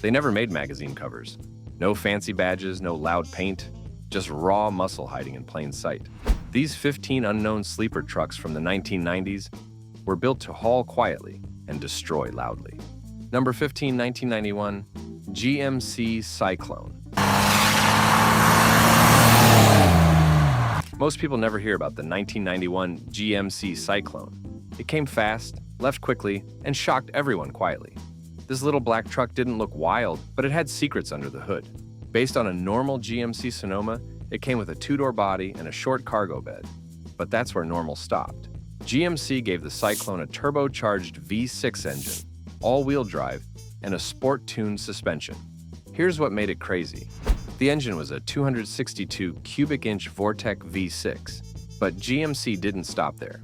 They never made magazine covers. No fancy badges, no loud paint, just raw muscle hiding in plain sight. These 15 unknown sleeper trucks from the 1990s were built to haul quietly and destroy loudly. Number 15, 1991, GMC Cyclone. Most people never hear about the 1991 GMC Cyclone. It came fast, left quickly, and shocked everyone quietly. This little black truck didn't look wild, but it had secrets under the hood. Based on a normal GMC Sonoma, it came with a two-door body and a short cargo bed. But that's where normal stopped. GMC gave the Cyclone a turbocharged V6 engine, all-wheel drive, and a sport-tuned suspension. Here's what made it crazy. The engine was a 262 cubic inch Vortec V6, but GMC didn't stop there.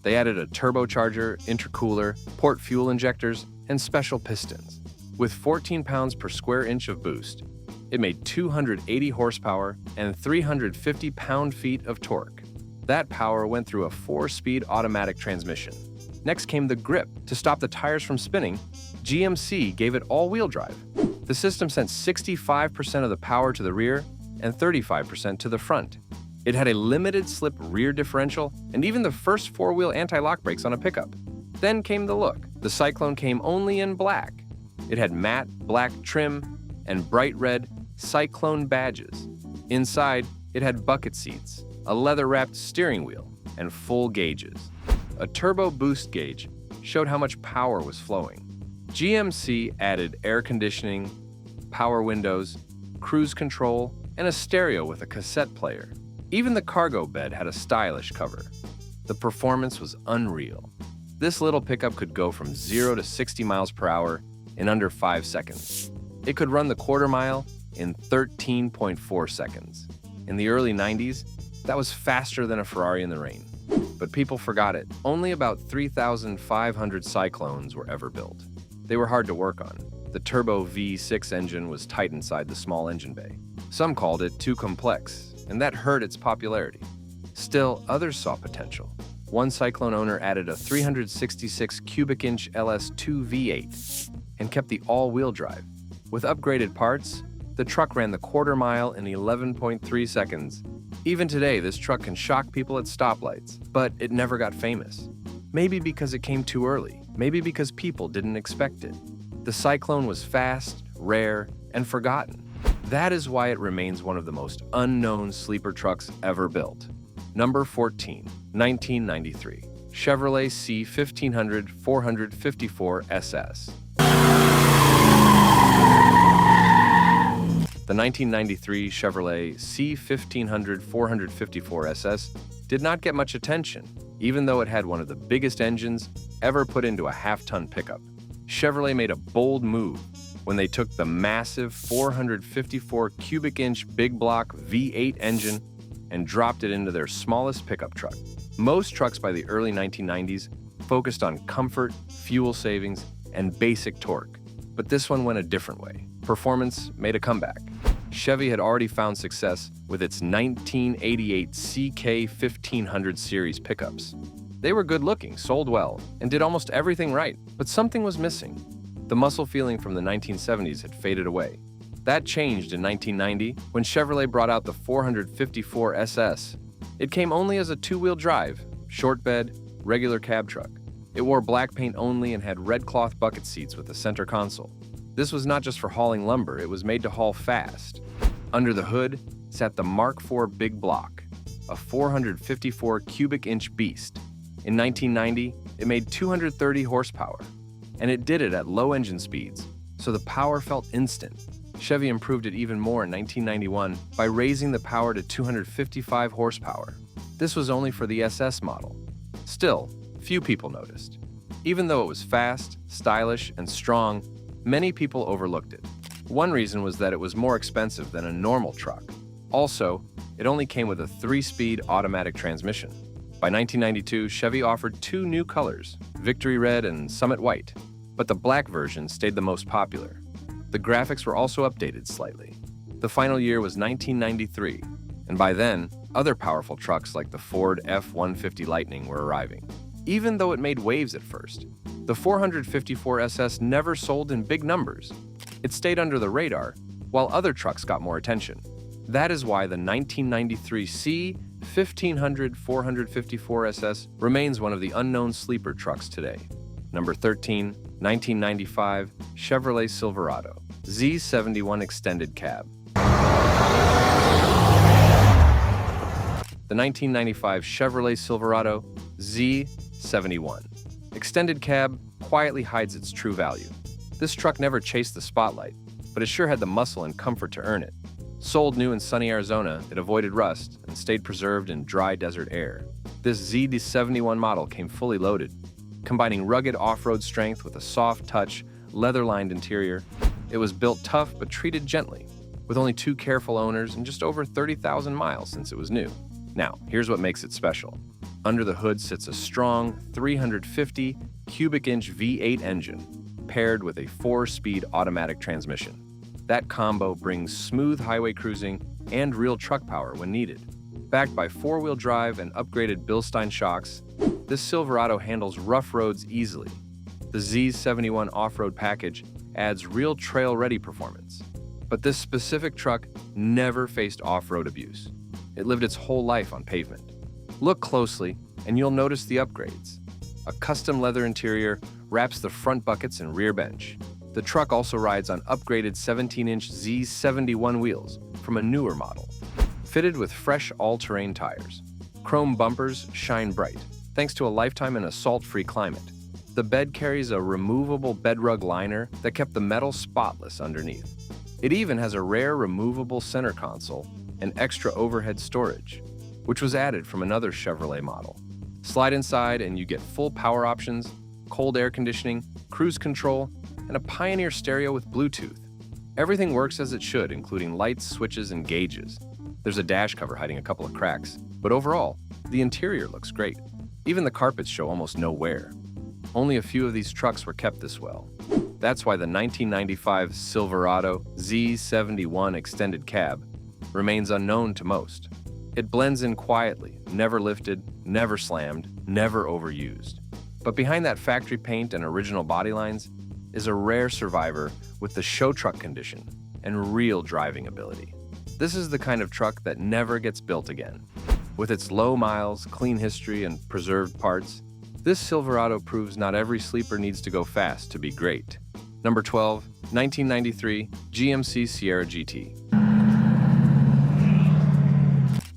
They added a turbocharger, intercooler, port fuel injectors, and special pistons. With 14 pounds per square inch of boost, it made 280 horsepower and 350 pound-feet of torque. That power went through a 4-speed automatic transmission. Next came the grip. To stop the tires from spinning, GMC gave it all-wheel drive. The system sent 65% of the power to the rear and 35% to the front. It had a limited-slip rear differential and even the first 4-wheel anti-lock brakes on a pickup. Then came the look. The Cyclone came only in black. It had matte black trim and bright red Cyclone badges. Inside, it had bucket seats, a leather-wrapped steering wheel, and full gauges. A turbo boost gauge showed how much power was flowing. GMC added air conditioning, power windows, cruise control, and a stereo with a cassette player. Even the cargo bed had a stylish cover. The performance was unreal. This little pickup could go from 0 to 60 miles per hour in under 5 seconds. It could run the quarter mile in 13.4 seconds. In the early 90s, that was faster than a Ferrari in the rain. But people forgot it. Only about 3,500 Cyclones were ever built. They were hard to work on. The turbo V6 engine was tight inside the small engine bay. Some called it too complex, and that hurt its popularity. Still, others saw potential. One Cyclone owner added a 366 cubic inch LS2 V8 and kept the all-wheel drive. With upgraded parts, the truck ran the quarter mile in 11.3 seconds. Even today, this truck can shock people at stoplights, but it never got famous. Maybe because it came too early, maybe because people didn't expect it. The Cyclone was fast, rare, and forgotten. That is why it remains one of the most unknown sleeper trucks ever built. Number 14, 1993, Chevrolet C500454 SS. The 1993 Chevrolet C500454 SS did not get much attention, even though it had one of the biggest engines ever put into a half-ton pickup. Chevrolet made a bold move when they took the massive 454 cubic inch big block V8 engine and dropped it into their smallest pickup truck. Most trucks by the early 1990s focused on comfort, fuel savings, and basic torque. But this one went a different way. Performance made a comeback. Chevy had already found success with its 1988 CK1500 series pickups. They were good-looking, sold well, and did almost everything right, but something was missing. The muscle feeling from the 1970s had faded away. That changed in 1990 when Chevrolet brought out the 454 SS. It came only as a two-wheel drive, short bed, regular cab truck. It wore black paint only and had red cloth bucket seats with a center console. This was not just for hauling lumber, it was made to haul fast. Under the hood sat the Mark IV Big Block, a 454 cubic inch beast. In 1990, it made 230 horsepower, and it did it at low engine speeds, so the power felt instant. Chevy improved it even more in 1991 by raising the power to 255 horsepower. This was only for the SS model. Still, few people noticed. Even though it was fast, stylish, and strong, many people overlooked it. One reason was that it was more expensive than a normal truck. Also, it only came with a 3-speed automatic transmission. By 1992, Chevy offered 2 new colors, Victory Red and Summit White, but the black version stayed the most popular. The graphics were also updated slightly. The final year was 1993, and by then, other powerful trucks like the Ford F-150 Lightning were arriving. Even though it made waves at first, the 454 SS never sold in big numbers. It stayed under the radar, while other trucks got more attention. That is why the 1993 C500454 SS remains one of the unknown sleeper trucks today. Number 13, 1995 Chevrolet Silverado Z71 Extended Cab. The 1995 Chevrolet Silverado Z71 Extended Cab quietly hides its true value. This truck never chased the spotlight, but it sure had the muscle and comfort to earn it. Sold new in sunny Arizona, it avoided rust and stayed preserved in dry desert air. This Z71 model came fully loaded, combining rugged off-road strength with a soft-touch, leather-lined interior. It was built tough but treated gently, with only 2 careful owners and just over 30,000 miles since it was new. Now, here's what makes it special. Under the hood sits a strong 350 cubic inch V8 engine, paired with a 4-speed automatic transmission. That combo brings smooth highway cruising and real truck power when needed. Backed by 4-wheel drive and upgraded Bilstein shocks, this Silverado handles rough roads easily. The Z71 off-road package adds real trail-ready performance. But this specific truck never faced off-road abuse. It lived its whole life on pavement. Look closely, and you'll notice the upgrades. A custom leather interior wraps the front buckets and rear bench. The truck also rides on upgraded 17-inch Z71 wheels from a newer model, fitted with fresh all-terrain tires. Chrome bumpers shine bright, thanks to a lifetime in a salt-free climate. The bed carries a removable bedrug liner that kept the metal spotless underneath. It even has a rare removable center console and extra overhead storage, which was added from another Chevrolet model. Slide inside and you get full power options, cold air conditioning, cruise control, and a Pioneer stereo with Bluetooth. Everything works as it should, including lights, switches, and gauges. There's a dash cover hiding a couple of cracks, but overall, the interior looks great. Even the carpets show almost no wear. Only a few of these trucks were kept this well. That's why the 1995 Silverado Z71 Extended Cab remains unknown to most. It blends in quietly, never lifted, never slammed, never overused. But behind that factory paint and original body lines is a rare survivor with the show truck condition and real driving ability. This is the kind of truck that never gets built again. With its low miles, clean history, and preserved parts, this Silverado proves not every sleeper needs to go fast to be great. Number 12, 1993 GMC Sierra GT.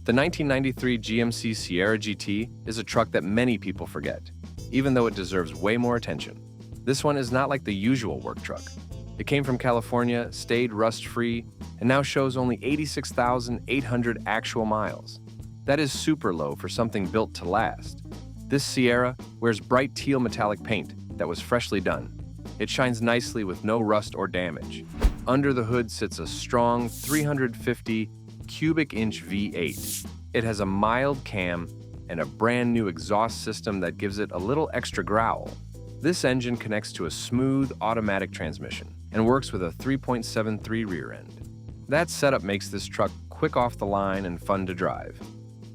The 1993 GMC Sierra GT is a truck that many people forget, even though it deserves way more attention. This one is not like the usual work truck. It came from California, stayed rust-free, and now shows only 86,800 actual miles. That is super low for something built to last. This Sierra wears bright teal metallic paint that was freshly done. It shines nicely with no rust or damage. Under the hood sits a strong 350 cubic inch V8. It has a mild cam and a brand new exhaust system that gives it a little extra growl. This engine connects to a smooth automatic transmission and works with a 3.73 rear end. That setup makes this truck quick off the line and fun to drive.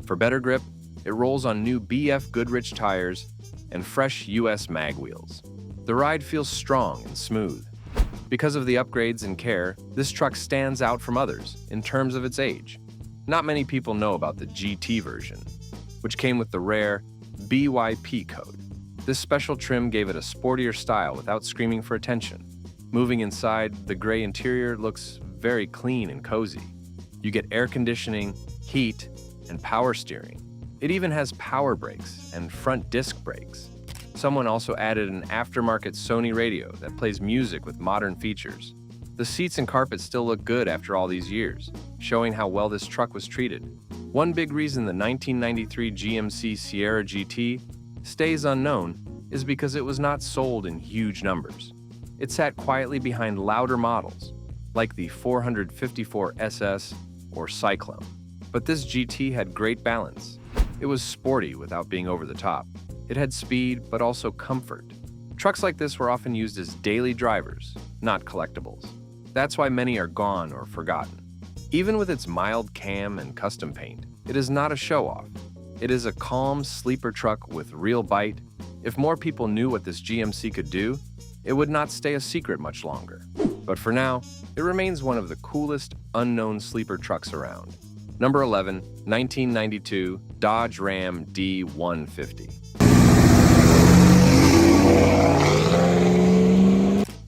For better grip, it rolls on new BF Goodrich tires and fresh US mag wheels. The ride feels strong and smooth. Because of the upgrades and care, this truck stands out from others in terms of its age. Not many people know about the GT version, which came with the rare BYP code. This special trim gave it a sportier style without screaming for attention. Moving inside, the gray interior looks very clean and cozy. You get air conditioning, heat, and power steering. It even has power brakes and front disc brakes. Someone also added an aftermarket Sony radio that plays music with modern features. The seats and carpet still look good after all these years, showing how well this truck was treated. One big reason the 1993 GMC Sierra GT stays unknown is because it was not sold in huge numbers. It sat quietly behind louder models, like the 454 SS or Cyclone. But this GT had great balance. It was sporty without being over the top. It had speed, but also comfort. Trucks like this were often used as daily drivers, not collectibles. That's why many are gone or forgotten. Even with its mild cam and custom paint, it is not a show-off. It is a calm sleeper truck with real bite. If more people knew what this GMC could do, it would not stay a secret much longer. But for now, it remains one of the coolest unknown sleeper trucks around. Number 11, 1992 Dodge Ram D150.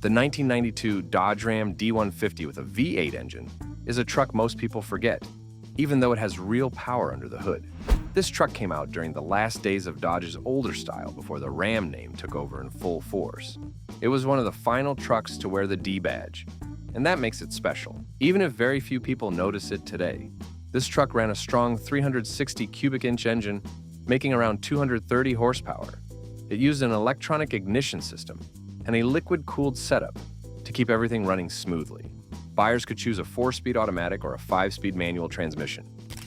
The 1992 Dodge Ram D150 with a V8 engine is a truck most people forget, even though it has real power under the hood. This truck came out during the last days of Dodge's older style before the Ram name took over in full force. It was one of the final trucks to wear the D badge, and that makes it special, even if very few people notice it today. This truck ran a strong 360 cubic inch engine, making around 230 horsepower. It used an electronic ignition system and a liquid-cooled setup to keep everything running smoothly. Buyers could choose a 4-speed automatic or a 5-speed manual transmission.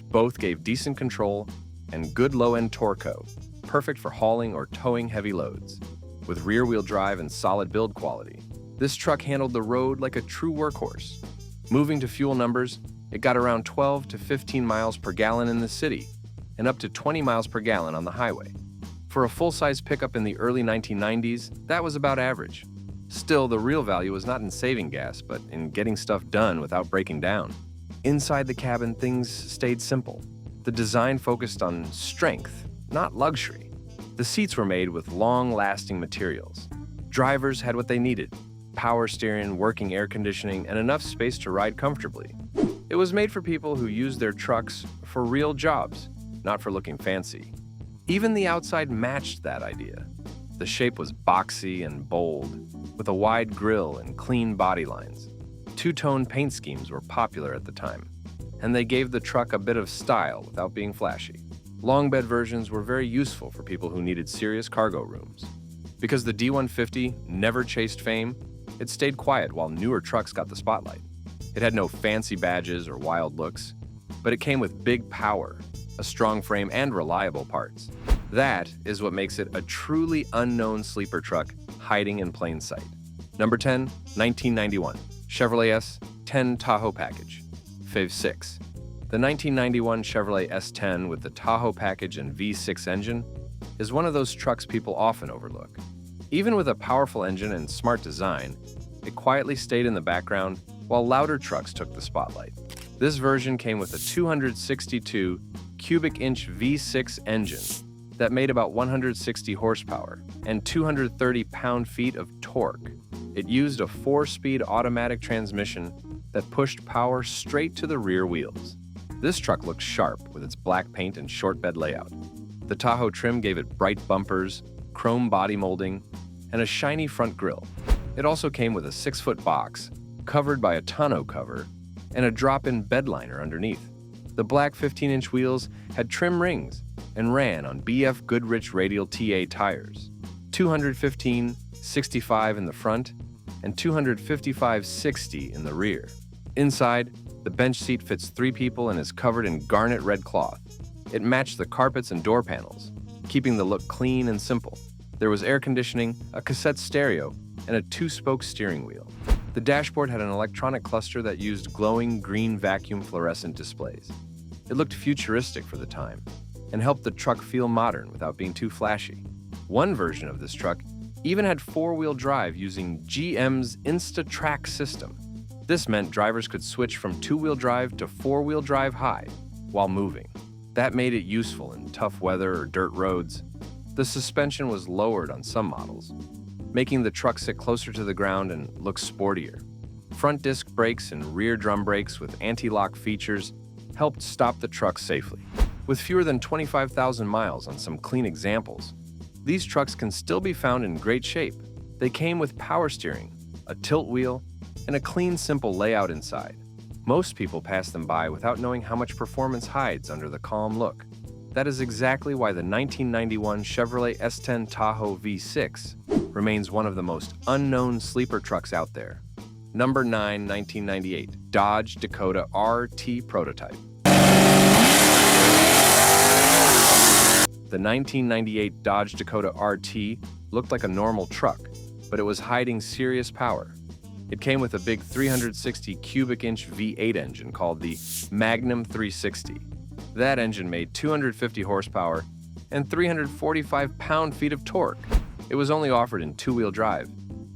Both gave decent control and good low-end torque, perfect for hauling or towing heavy loads. With rear-wheel drive and solid build quality, this truck handled the road like a true workhorse. Moving to fuel numbers, it got around 12 to 15 miles per gallon in the city and up to 20 miles per gallon on the highway. For a full-size pickup in the early 1990s, that was about average. Still, the real value was not in saving gas, but in getting stuff done without breaking down. Inside the cabin, things stayed simple. The design focused on strength, not luxury. The seats were made with long-lasting materials. Drivers had what they needed: power steering, working air conditioning, and enough space to ride comfortably. It was made for people who used their trucks for real jobs, not for looking fancy. Even the outside matched that idea. The shape was boxy and bold, with a wide grille and clean body lines. Two-tone paint schemes were popular at the time, and they gave the truck a bit of style without being flashy. Long bed versions were very useful for people who needed serious cargo rooms. Because the D150 never chased fame, it stayed quiet while newer trucks got the spotlight. It had no fancy badges or wild looks, but it came with big power, a strong frame, and reliable parts. That is what makes it a truly unknown sleeper truck hiding in plain sight. Number 10, 1991 Chevrolet S10 Tahoe package, FIV6. The 1991 Chevrolet S10 with the Tahoe package and V6 engine is one of those trucks people often overlook. Even with a powerful engine and smart design, it quietly stayed in the background while louder trucks took the spotlight. This version came with a 262 cubic inch V6 engine that made about 160 horsepower and 230 pound-feet of torque. It used a 4-speed automatic transmission that pushed power straight to the rear wheels. This truck looked sharp with its black paint and short bed layout. The Tahoe trim gave it bright bumpers, chrome body molding, and a shiny front grille. It also came with a 6-foot box, covered by a tonneau cover, and a drop-in bed liner underneath. The black 15-inch wheels had trim rings and ran on BF Goodrich radial TA tires, 215/65 in the front and 255/60 in the rear. Inside, the bench seat fits 3 people and is covered in garnet red cloth. It matched the carpets and door panels, keeping the look clean and simple. There was air conditioning, a cassette stereo, and a 2-spoke steering wheel. The dashboard had an electronic cluster that used glowing green vacuum fluorescent displays. It looked futuristic for the time and helped the truck feel modern without being too flashy. One version of this truck even had 4-wheel drive using GM's Insta-Track system. This meant drivers could switch from 2-wheel drive to 4-wheel drive high while moving. That made it useful in tough weather or dirt roads. The suspension was lowered on some models, making the truck sit closer to the ground and look sportier. Front disc brakes and rear drum brakes with anti-lock features helped stop the truck safely. With fewer than 25,000 miles on some clean examples, these trucks can still be found in great shape. They came with power steering, a tilt wheel, and a clean, simple layout inside. Most people pass them by without knowing how much performance hides under the calm look. That is exactly why the 1991 Chevrolet S10 Tahoe V6 remains one of the most unknown sleeper trucks out there. Number 9, 1998 Dodge Dakota RT prototype. The 1998 Dodge Dakota RT looked like a normal truck, but it was hiding serious power. It came with a big 360 cubic inch V8 engine called the Magnum 360. That engine made 250 horsepower and 345 pound-feet of torque. It was only offered in 2-wheel drive,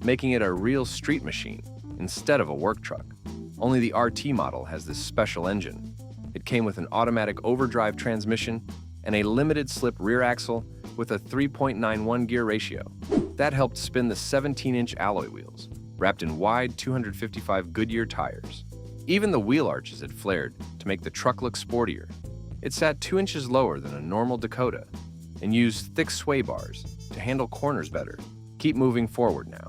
making it a real street machine. instead of a work truck. Only the RT model has this special engine. It came with an automatic overdrive transmission and a limited slip rear axle with a 3.91 gear ratio. That helped spin the 17-inch alloy wheels, wrapped in wide 255 Goodyear tires. Even the wheel arches had flared to make the truck look sportier. It sat 2 inches lower than a normal Dakota and used thick sway bars to handle corners better. Keep moving forward now.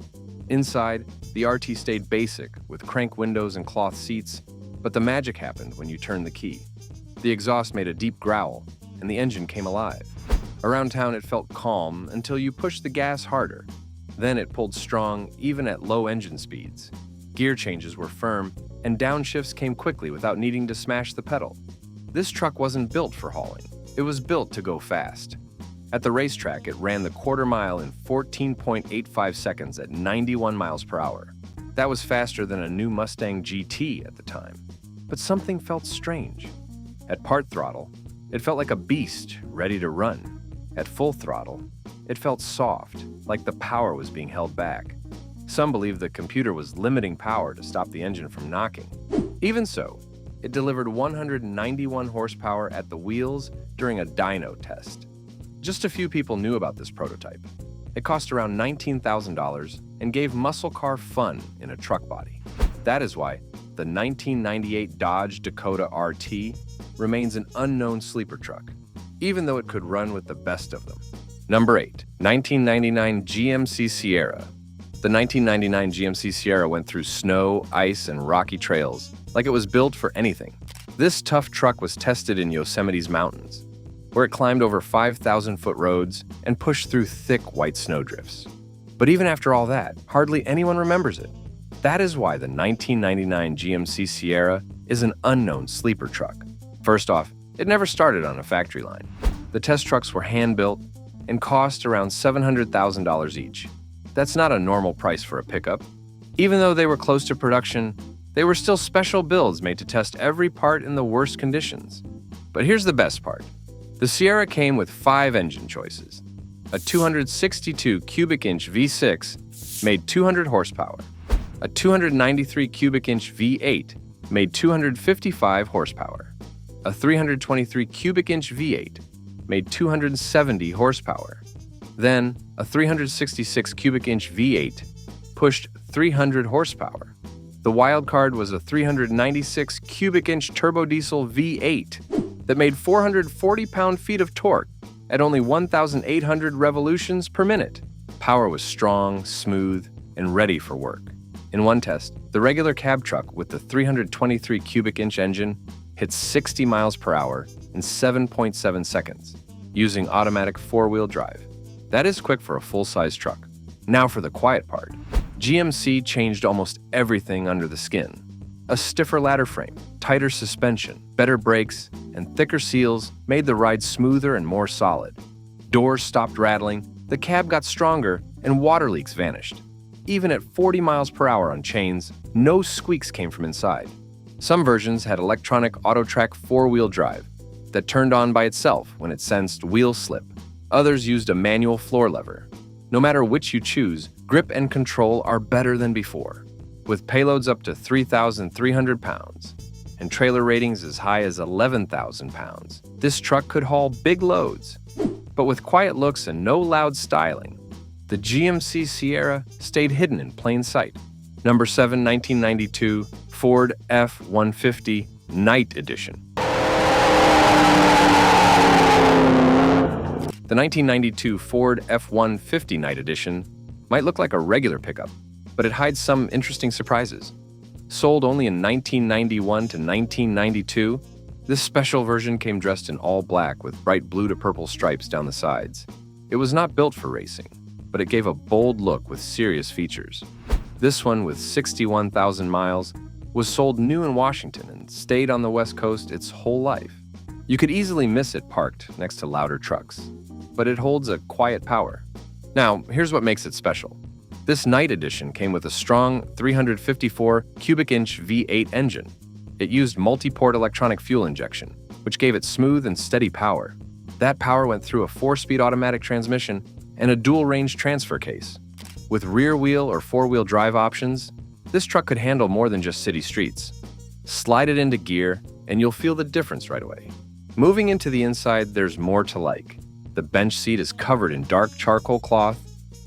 Inside, the RT stayed basic with crank windows and cloth seats, but the magic happened when you turned the key. The exhaust made a deep growl, and the engine came alive. Around town, it felt calm until you pushed the gas harder. Then it pulled strong, even at low engine speeds. Gear changes were firm, and downshifts came quickly without needing to smash the pedal. This truck wasn't built for hauling. It was built to go fast. At the racetrack, it ran the quarter mile in 14.85 seconds at 91 miles per hour. That was faster than a new Mustang GT at the time. But something felt strange. At part throttle, it felt like a beast ready to run. At full throttle, it felt soft, like the power was being held back. Some believed the computer was limiting power to stop the engine from knocking. Even so, it delivered 191 horsepower at the wheels during a dyno test. Just a few people knew about this prototype. It cost around $19,000 and gave muscle car fun in a truck body. That is why the 1998 Dodge Dakota RT remains an unknown sleeper truck, even though it could run with the best of them. Number 8, 1999 GMC Sierra. The 1999 GMC Sierra went through snow, ice, and rocky trails like it was built for anything. This tough truck was tested in Yosemite's mountains, where it climbed over 5,000-foot roads and pushed through thick white snowdrifts. But even after all that, hardly anyone remembers it. That is why the 1999 GMC Sierra is an unknown sleeper truck. First off, it never started on a factory line. The test trucks were hand-built and cost around $700,000 each. That's not a normal price for a pickup. Even though they were close to production, they were still special builds made to test every part in the worst conditions. But here's the best part. The Sierra came with 5 engine choices. A 262 cubic inch V6 made 200 horsepower. A 293 cubic inch V8 made 255 horsepower. A 323 cubic inch V8 made 270 horsepower. Then, a 366 cubic inch V8 pushed 300 horsepower. The wild card was a 396 cubic inch turbodiesel V8 that made 440 pound-feet of torque at only 1,800 revolutions per minute. Power was strong, smooth, and ready for work. In one test, the regular cab truck with the 323 cubic inch engine hit 60 miles per hour in 7.7 seconds, using automatic 4-wheel drive. That is quick for a full-size truck. Now for the quiet part. GMC changed almost everything under the skin. A stiffer ladder frame, tighter suspension, better brakes, and thicker seals made the ride smoother and more solid. Doors stopped rattling, the cab got stronger, and water leaks vanished. Even at 40 miles per hour on chains, no squeaks came from inside. Some versions had electronic auto-track 4-wheel drive that turned on by itself when it sensed wheel slip. Others used a manual floor lever. No matter which you choose, grip and control are better than before. With payloads up to 3,300 pounds and trailer ratings as high as 11,000 pounds, this truck could haul big loads. But with quiet looks and no loud styling, the GMC Sierra stayed hidden in plain sight. Number 7, 1992 Ford F-150 Night Edition. The 1992 Ford F-150 Night Edition might look like a regular pickup, but it hides some interesting surprises. Sold only in 1991 to 1992, this special version came dressed in all black with bright blue to purple stripes down the sides. It was not built for racing, but it gave a bold look with serious features. This one, with 61,000 miles, was sold new in Washington and stayed on the West Coast its whole life. You could easily miss it parked next to louder trucks, but it holds a quiet power. Now, here's what makes it special. This Night Edition came with a strong 354 cubic inch V8 engine. It used multi-port electronic fuel injection, which gave it smooth and steady power. That power went through a 4-speed automatic transmission and a dual range transfer case. With rear-wheel or 4-wheel drive options, This truck could handle more than just city streets. Slide it into gear, and you'll feel the difference right away. Moving into the inside, there's more to like. The bench seat is covered in dark charcoal cloth,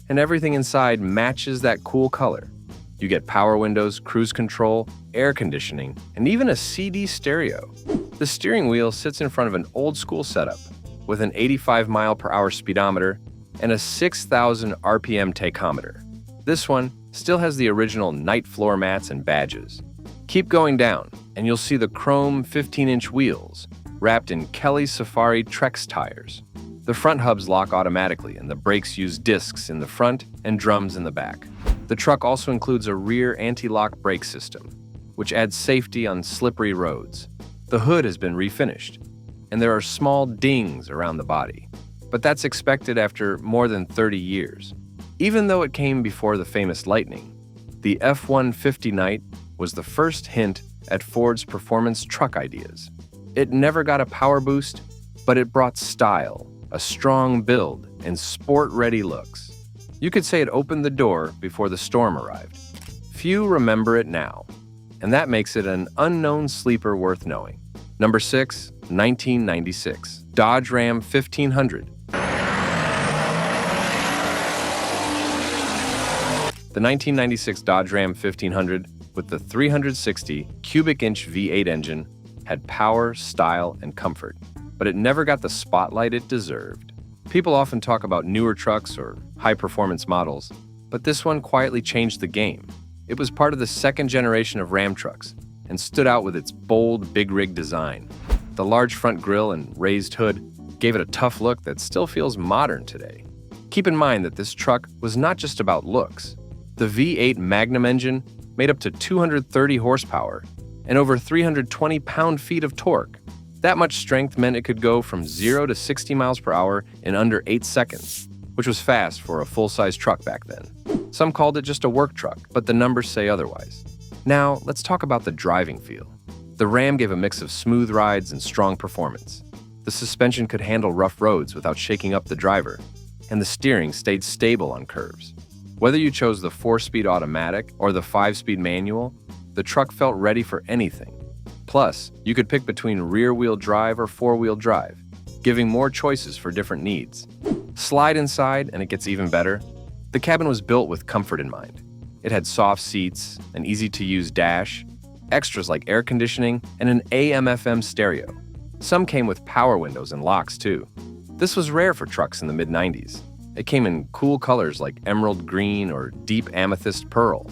and everything inside matches that cool color. You get power windows, cruise control, air conditioning, and even a CD stereo. The steering wheel sits in front of an old-school setup with an 85-mile-per-hour speedometer and a 6,000 RPM tachometer. This one still has the original night floor mats and badges. Keep going down, and you'll see the chrome 15-inch wheels wrapped in Kelly Safari Trex tires. The front hubs lock automatically, and the brakes use discs in the front and drums in the back. The truck also includes a rear anti-lock brake system, which adds safety on slippery roads. The hood has been refinished, and there are small dings around the body. But that's expected after more than 30 years. Even though it came before the famous Lightning, the F-150 Knight was the first hint at Ford's performance truck ideas. It never got a power boost, but it brought style, a strong build, and sport-ready looks. You could say it opened the door before the storm arrived. Few remember it now, and that makes it an unknown sleeper worth knowing. Number 6, 1996, Dodge Ram 1500. The 1996 Dodge Ram 1500 with the 360 cubic inch V8 engine had power, style, and comfort, but it never got the spotlight it deserved. People often talk about newer trucks or high-performance models, but this one quietly changed the game. It was part of the second generation of Ram trucks and stood out with its bold, big-rig design. The large front grille and raised hood gave it a tough look that still feels modern today. Keep in mind that this truck was not just about looks. The V8 Magnum engine made up to 230 horsepower and over 320 pound-feet of torque. That much strength meant it could go from 0 to 60 miles per hour in under 8 seconds, which was fast for a full-size truck back then. Some called it just a work truck, but the numbers say otherwise. Now, let's talk about the driving feel. The Ram gave a mix of smooth rides and strong performance. The suspension could handle rough roads without shaking up the driver, and the steering stayed stable on curves. Whether you chose the 4-speed automatic or the 5-speed manual, the truck felt ready for anything. Plus, you could pick between rear-wheel drive or 4-wheel drive, giving more choices for different needs. Slide inside, and it gets even better. The cabin was built with comfort in mind. It had soft seats, an easy-to-use dash, extras like air conditioning, and an AM/FM stereo. Some came with power windows and locks, too. This was rare for trucks in the mid-90s. It came in cool colors like emerald green or deep amethyst pearl,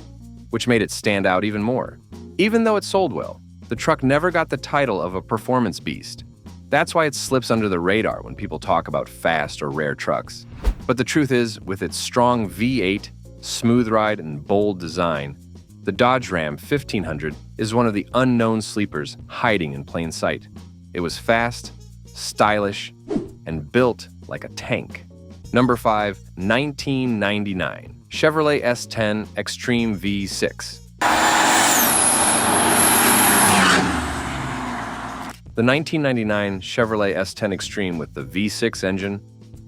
which made it stand out even more. Even though it sold well, the truck never got the title of a performance beast. That's why it slips under the radar when people talk about fast or rare trucks. But the truth is, with its strong V8, smooth ride, and bold design, the Dodge Ram 1500 is one of the unknown sleepers hiding in plain sight. It was fast, stylish, and built like a tank. Number 5, 1999, Chevrolet S10 Extreme V6. The 1999 Chevrolet S10 Extreme with the V6 engine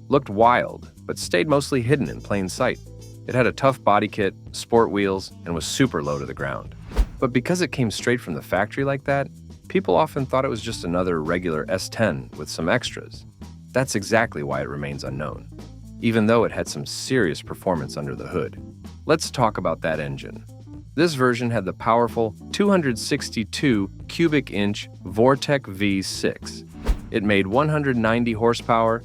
looked wild, but stayed mostly hidden in plain sight. It had a tough body kit, sport wheels, and was super low to the ground. But because it came straight from the factory like that, people often thought it was just another regular S10 with some extras. That's exactly why it remains unknown, even though it had some serious performance under the hood. Let's talk about that engine. This version had the powerful 262 cubic inch Vortec V6. It made 190 horsepower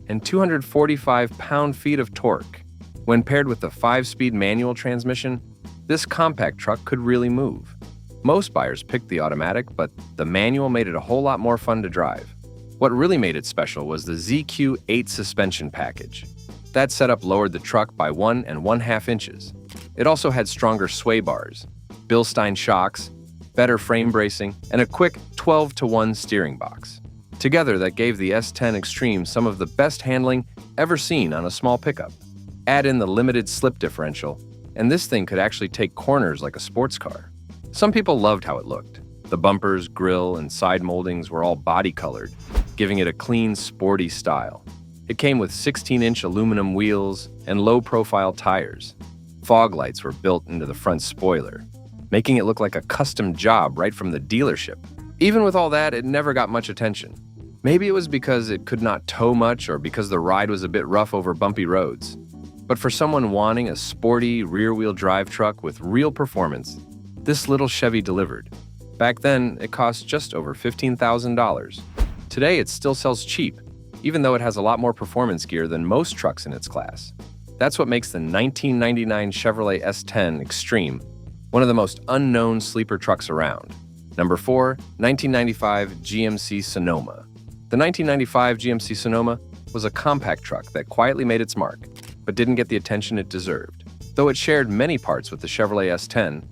and 245 pound-feet of torque. When paired with the 5-speed manual transmission, this compact truck could really move. Most buyers picked the automatic, but the manual made it a whole lot more fun to drive. What really made it special was the ZQ8 suspension package. That setup lowered the truck by 1 1/2 inches. It also had stronger sway bars, Bilstein shocks, better frame bracing, and a quick 12-to-1 steering box. Together, that gave the S10 Extreme some of the best handling ever seen on a small pickup. Add in the limited slip differential, and this thing could actually take corners like a sports car. Some people loved how it looked. The bumpers, grille, and side moldings were all body-colored, giving it a clean, sporty style. It came with 16-inch aluminum wheels and low-profile tires. Fog lights were built into the front spoiler, making it look like a custom job right from the dealership. Even with all that, it never got much attention. Maybe it was because it could not tow much or because the ride was a bit rough over bumpy roads. But for someone wanting a sporty rear-wheel drive truck with real performance, this little Chevy delivered. Back then, it cost just over $15,000. Today, it still sells cheap, even though it has a lot more performance gear than most trucks in its class. That's what makes the 1999 Chevrolet S10 Extreme one of the most unknown sleeper trucks around. Number 4, 1995 GMC Sonoma. The 1995 GMC Sonoma was a compact truck that quietly made its mark, but didn't get the attention it deserved. Though it shared many parts with the Chevrolet S10,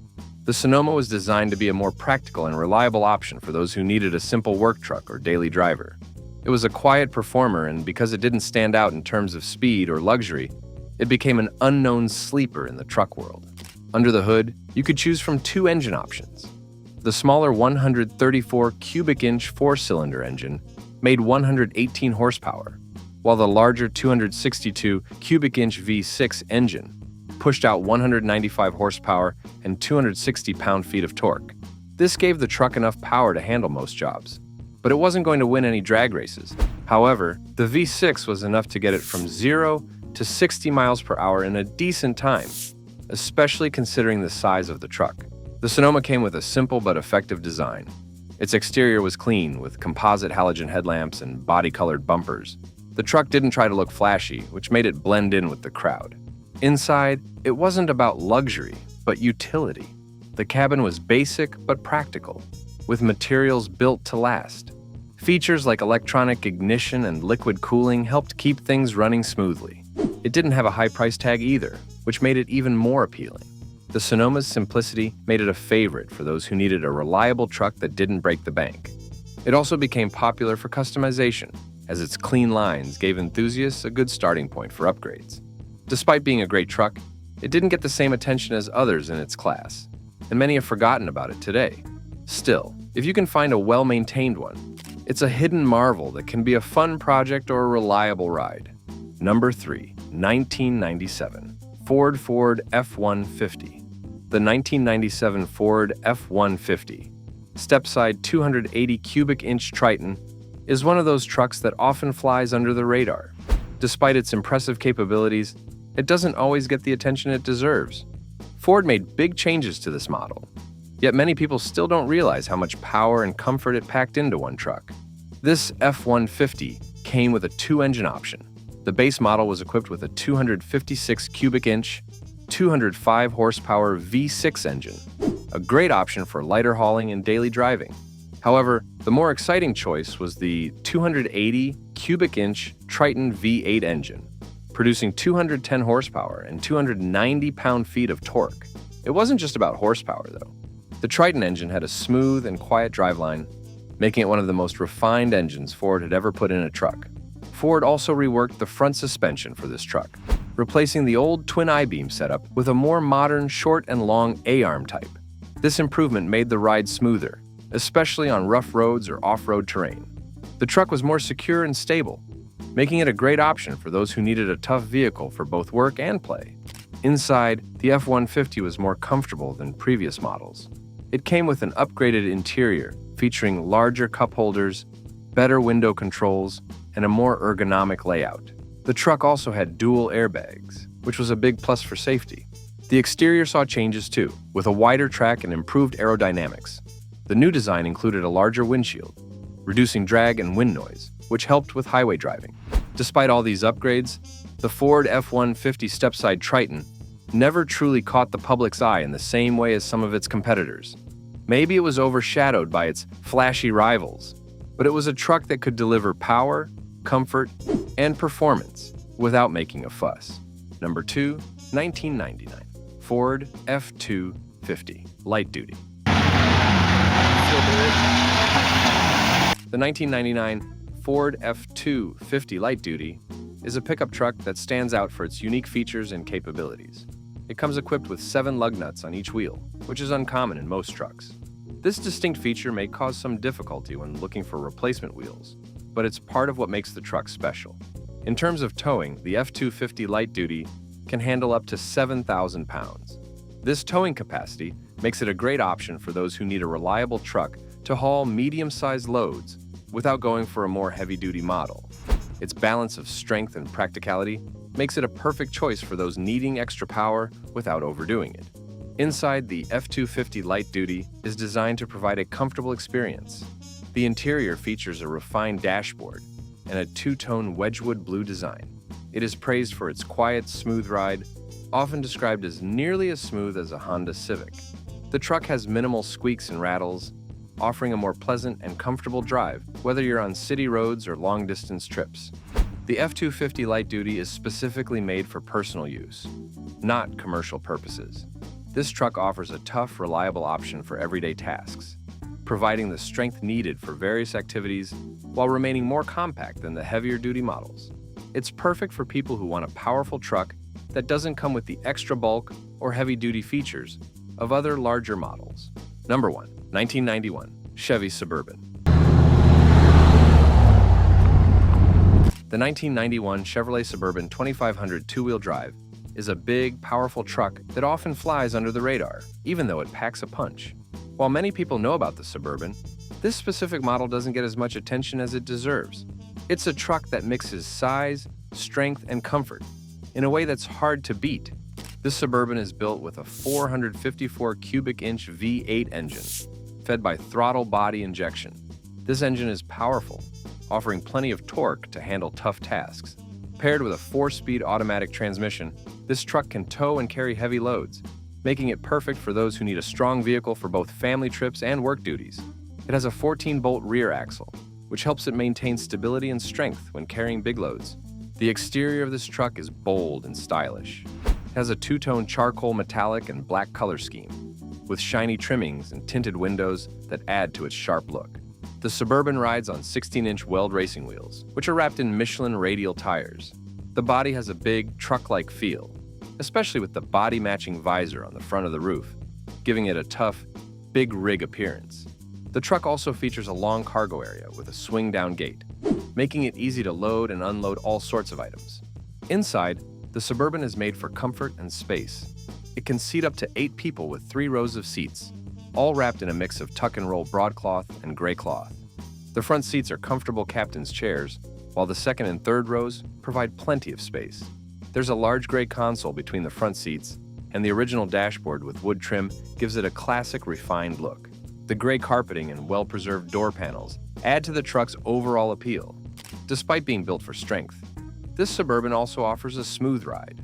the Sonoma was designed to be a more practical and reliable option for those who needed a simple work truck or daily driver. It was a quiet performer, and because it didn't stand out in terms of speed or luxury, it became an unknown sleeper in the truck world. Under the hood, you could choose from 2 engine options. The smaller 134 cubic inch 4-cylinder engine made 118 horsepower, while the larger 262 cubic inch V6 engine pushed out 195 horsepower and 260 pound-feet of torque. This gave the truck enough power to handle most jobs, but it wasn't going to win any drag races. However, the V6 was enough to get it from 0 to 60 miles per hour in a decent time, especially considering the size of the truck. The Sonoma came with a simple but effective design. Its exterior was clean, with composite halogen headlamps and body-colored bumpers. The truck didn't try to look flashy, which made it blend in with the crowd. Inside, it wasn't about luxury, but utility. The cabin was basic but practical, with materials built to last. Features like electronic ignition and liquid cooling helped keep things running smoothly. It didn't have a high price tag either, which made it even more appealing. The Sonoma's simplicity made it a favorite for those who needed a reliable truck that didn't break the bank. It also became popular for customization, as its clean lines gave enthusiasts a good starting point for upgrades. Despite being a great truck, it didn't get the same attention as others in its class, and many have forgotten about it today. Still, if you can find a well-maintained one, it's a hidden marvel that can be a fun project or a reliable ride. Number 3, 1997 Ford F-150. The 1997 Ford F-150, step-side 280 cubic inch Triton, is one of those trucks that often flies under the radar. Despite its impressive capabilities, it doesn't always get the attention it deserves. Ford made big changes to this model, yet many people still don't realize how much power and comfort it packed into one truck. This F-150 came with a 2-engine option. The base model was equipped with a 256 cubic inch, 205 horsepower V6 engine, a great option for lighter hauling and daily driving. However, the more exciting choice was the 280 cubic inch Triton V8 engine, producing 210 horsepower and 290 pound-feet of torque. It wasn't just about horsepower, though. The Triton engine had a smooth and quiet driveline, making it one of the most refined engines Ford had ever put in a truck. Ford also reworked the front suspension for this truck, replacing the old twin I-beam setup with a more modern short and long A-arm type. This improvement made the ride smoother, especially on rough roads or off-road terrain. The truck was more secure and stable, making it a great option for those who needed a tough vehicle for both work and play. Inside, the F-150 was more comfortable than previous models. It came with an upgraded interior featuring larger cup holders, better window controls, and a more ergonomic layout. The truck also had dual airbags, which was a big plus for safety. The exterior saw changes too, with a wider track and improved aerodynamics. The new design included a larger windshield, reducing drag and wind noise, which helped with highway driving. Despite all these upgrades, the Ford F-150 step-side Triton never truly caught the public's eye in the same way as some of its competitors. Maybe it was overshadowed by its flashy rivals, but it was a truck that could deliver power, comfort, and performance without making a fuss. Number 2, 1999 Ford F-250 Light Duty. The 1999 Ford F-250 Light Duty is a pickup truck that stands out for its unique features and capabilities. It comes equipped with 7 lug nuts on each wheel, which is uncommon in most trucks. This distinct feature may cause some difficulty when looking for replacement wheels, but it's part of what makes the truck special. In terms of towing, the F-250 Light Duty can handle up to 7,000 pounds. This towing capacity makes it a great option for those who need a reliable truck to haul medium-sized loads without going for a more heavy-duty model. Its balance of strength and practicality makes it a perfect choice for those needing extra power without overdoing it. Inside, the F250 Light Duty is designed to provide a comfortable experience. The interior features a refined dashboard and a two-tone Wedgwood blue design. It is praised for its quiet, smooth ride, often described as nearly as smooth as a Honda Civic. The truck has minimal squeaks and rattles, offering a more pleasant and comfortable drive, whether you're on city roads or long-distance trips. The F250 Light Duty is specifically made for personal use, not commercial purposes. This truck offers a tough, reliable option for everyday tasks, providing the strength needed for various activities while remaining more compact than the heavier-duty models. It's perfect for people who want a powerful truck that doesn't come with the extra bulk or heavy-duty features of other larger models. Number 1. 1991 Chevy Suburban. The 1991 Chevrolet Suburban 2500 two-wheel drive is a big, powerful truck that often flies under the radar, even though it packs a punch. While many people know about the Suburban, this specific model doesn't get as much attention as it deserves. It's a truck that mixes size, strength, and comfort in a way that's hard to beat. This Suburban is built with a 454 cubic inch V8 engine, fed by throttle body injection. This engine is powerful, offering plenty of torque to handle tough tasks. Paired with a 4-speed automatic transmission, this truck can tow and carry heavy loads, making it perfect for those who need a strong vehicle for both family trips and work duties. It has a 14-bolt rear axle, which helps it maintain stability and strength when carrying big loads. The exterior of this truck is bold and stylish. It has a two-tone charcoal metallic and black color scheme, with shiny trimmings and tinted windows that add to its sharp look. The Suburban rides on 16-inch Weld racing wheels, which are wrapped in Michelin radial tires. The body has a big, truck-like feel, especially with the body-matching visor on the front of the roof, giving it a tough, big rig appearance. The truck also features a long cargo area with a swing-down gate, making it easy to load and unload all sorts of items. Inside, the Suburban is made for comfort and space. It can seat up to 8 people with 3 rows of seats, all wrapped in a mix of tuck-and-roll broadcloth and gray cloth. The front seats are comfortable captain's chairs, while the second and third rows provide plenty of space. There's a large gray console between the front seats, and the original dashboard with wood trim gives it a classic, refined look. The gray carpeting and well-preserved door panels add to the truck's overall appeal. Despite being built for strength, this Suburban also offers a smooth ride.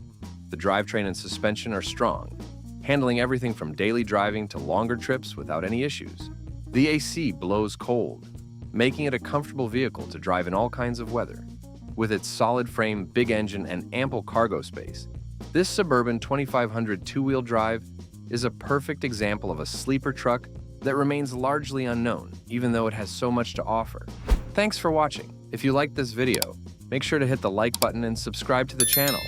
The drivetrain and suspension are strong, handling everything from daily driving to longer trips without any issues. The AC blows cold, making it a comfortable vehicle to drive in all kinds of weather. With its solid frame, big engine, and ample cargo space, this Suburban 2500 two-wheel drive is a perfect example of a sleeper truck that remains largely unknown, even though it has so much to offer. Thanks for watching. If you liked this video, make sure to hit the like button and subscribe to the channel.